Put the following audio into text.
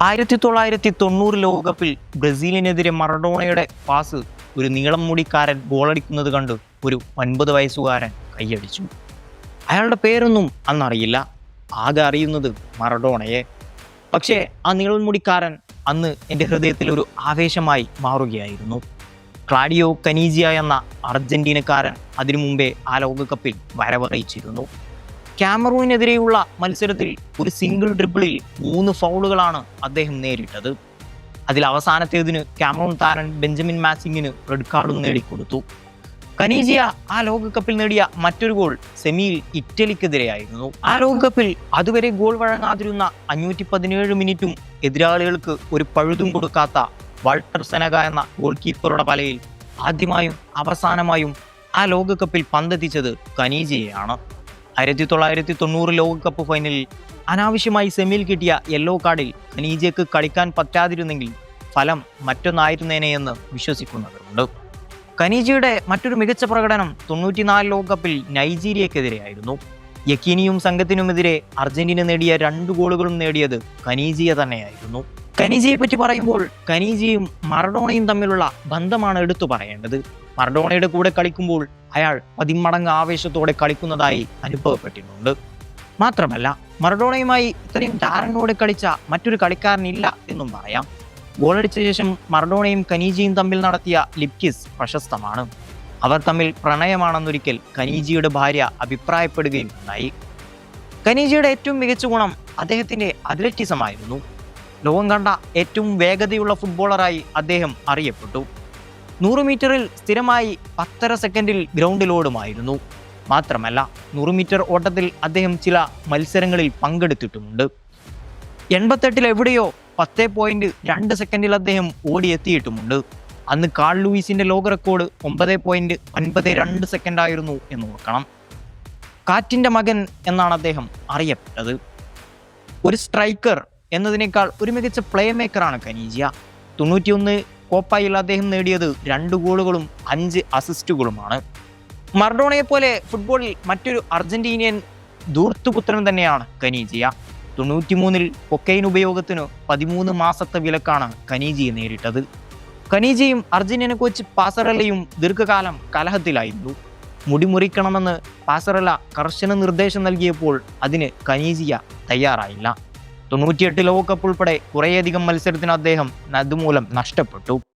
1990 ലോകകപ്പിൽ ബ്രസീലിനെതിരെ മറഡോണയുടെ പാസ് ഒരു നീളം മുടിക്കാരൻ ഗോളടിക്കുന്നത് കണ്ട് ഒരു 9 വയസ്സുകാരൻ കൈയടിച്ചു. അയാളുടെ പേരൊന്നും അന്നറിയില്ല, ആകെ അറിയുന്നത് മറഡോണയെ. പക്ഷേ ആ നീളം മുടിക്കാരൻ അന്ന് എൻ്റെ ഹൃദയത്തിൽ ഒരു ആവേശമായി മാറുകയായിരുന്നു. ക്ലാഡിയോ കനീജിയ എന്ന അർജന്റീനക്കാരൻ അതിനു മുമ്പേ ആ ലോകകപ്പിൽ വരവറിയിച്ചിരുന്നു. ക്യാമറൂണിനെതിരെയുള്ള മത്സരത്തിൽ ഒരു സിംഗിൾ ഡ്രിബിളിൽ 3 ഫൗളുകളാണ് അദ്ദേഹം നേരിട്ടത്. അതിൽ അവസാനത്തേതിന് ക്യാമറൂൺ താരൻ ബെഞ്ചമിൻ മാസിങ്ങിന് റെഡ് കാർഡും നേടിക്കൊടുത്തു. കനീജിയ ആ ലോകകപ്പിൽ നേടിയ മറ്റൊരു ഗോൾ സെമിയിൽ ഇറ്റലിക്കെതിരെയായിരുന്നു. ആ ലോകകപ്പിൽ അതുവരെ ഗോൾ വഴങ്ങാതിരുന്ന 517 മിനിറ്റും എതിരാളികൾക്ക് ഒരു പഴുതും കൊടുക്കാത്ത വാൾട്ടർ സെനഗ എന്ന ഗോൾ കീപ്പറുടെ വലയിൽ ആദ്യമായും അവസാനമായും ആ ലോകകപ്പിൽ പന്തെത്തിച്ചത് കനീജിയയാണ്. 1990 ലോകകപ്പ് ഫൈനലിൽ അനാവശ്യമായി സെമിയിൽ കിട്ടിയ യെല്ലോ കാർഡിൽ കനീജിയക്ക് കളിക്കാൻ പറ്റാതിരുന്നെങ്കിൽ ഫലം മറ്റൊന്നായിരുന്നേനെ എന്ന് വിശ്വസിക്കുന്നവരുണ്ട്. കനീജിയുടെ മറ്റൊരു മികച്ച പ്രകടനം 94 ലോകകപ്പിൽ നൈജീരിയക്കെതിരെയായിരുന്നു. യക്കീനിയും സംഘത്തിനുമെതിരെ അർജന്റീന നേടിയ 2 ഗോളുകളും നേടിയത് കനീജിയ തന്നെയായിരുന്നു. കനീജിയെ പറ്റി പറയുമ്പോൾ കനീജിയും മറഡോണയും തമ്മിലുള്ള ബന്ധമാണ് എടുത്തു പറയേണ്ടത്. മറഡോണയുടെ കൂടെ കളിക്കുമ്പോൾ അയാൾ 10 മടങ്ങ് ആവേശത്തോടെ കളിക്കുന്നതായി അനുഭവപ്പെട്ടിട്ടുണ്ട്. മാത്രമല്ല, മറഡോണയുമായി ഇത്രയും ധാരണയോടെ കളിച്ച മറ്റൊരു കളിക്കാരനില്ല എന്നും പറയാം. ഗോളടിച്ച ശേഷം മറഡോണയും കനീജിയും തമ്മിൽ നടത്തിയ ലിപ് കിസ് പ്രശസ്തമാണ്. അവർ തമ്മിൽ പ്രണയമാണെന്നൊരിക്കൽ കനീജിയുടെ ഭാര്യ അഭിപ്രായപ്പെടുകയും ഉണ്ടായി. കനീജിയുടെ ഏറ്റവും മികച്ച ഗുണം അദ്ദേഹത്തിന്റെ അത്ലറ്റിസം ആയിരുന്നു. ലോകം കണ്ട ഏറ്റവും വേഗതയുള്ള ഫുട്ബോളറായി അദ്ദേഹം അറിയപ്പെട്ടു. 100 മീറ്ററിൽ സ്ഥിരമായി 10.5 സെക്കൻഡിൽ ഗ്രൗണ്ടിൽ ഓടുമായിരുന്നു. മാത്രമല്ല, 100 മീറ്റർ ഓട്ടത്തിൽ അദ്ദേഹം ചില മത്സരങ്ങളിൽ പങ്കെടുത്തിട്ടുമുണ്ട്. 88 എവിടെയോ 10.2 സെക്കൻഡിൽ അദ്ദേഹം ഓടിയെത്തിയിട്ടുമുണ്ട്. അന്ന് കാൾ ലൂയിസിന്റെ ലോക റെക്കോർഡ് 9.92 സെക്കൻഡ് ആയിരുന്നു എന്ന് ഓർക്കണം. കാറ്റിന്റെ മകൻ എന്നാണ് അദ്ദേഹം അറിയപ്പെട്ടത്. ഒരു സ്ട്രൈക്കർ എന്നതിനേക്കാൾ ഒരു മികച്ച പ്ലേ മേക്കറാണ് കനീജിയ. 91 കോപ്പയിൽ അദ്ദേഹം നേടിയത് 2 ഗോളുകളും 5 അസിസ്റ്റുകളുമാണ്. മറഡോണയെ പോലെ ഫുട്ബോളിൽ മറ്റൊരു അർജന്റീനിയൻ ധൂർത്തുപുത്രൻ തന്നെയാണ് കനീജിയ. 93 കൊക്കൈൻ ഉപയോഗത്തിന് 13 മാസത്തെ വിലക്കാണ് കനീജിയെ നേരിട്ടത്. കനീജിയും അർജന്റീന കോച്ച് പാസറെല്ലയും ദീർഘകാലം കലഹത്തിലായിരുന്നു. മുടി മുറിക്കണമെന്ന് പാസറെല്ല കർശന നിർദ്ദേശം നൽകിയപ്പോൾ അതിന് കനീജിയ തയ്യാറായില്ല. 98 ലോകകപ്പ് ഉൾപ്പെടെ കുറേയധികം മത്സരത്തിന് അദ്ദേഹം അതുമൂലം നഷ്ടപ്പെട്ടു.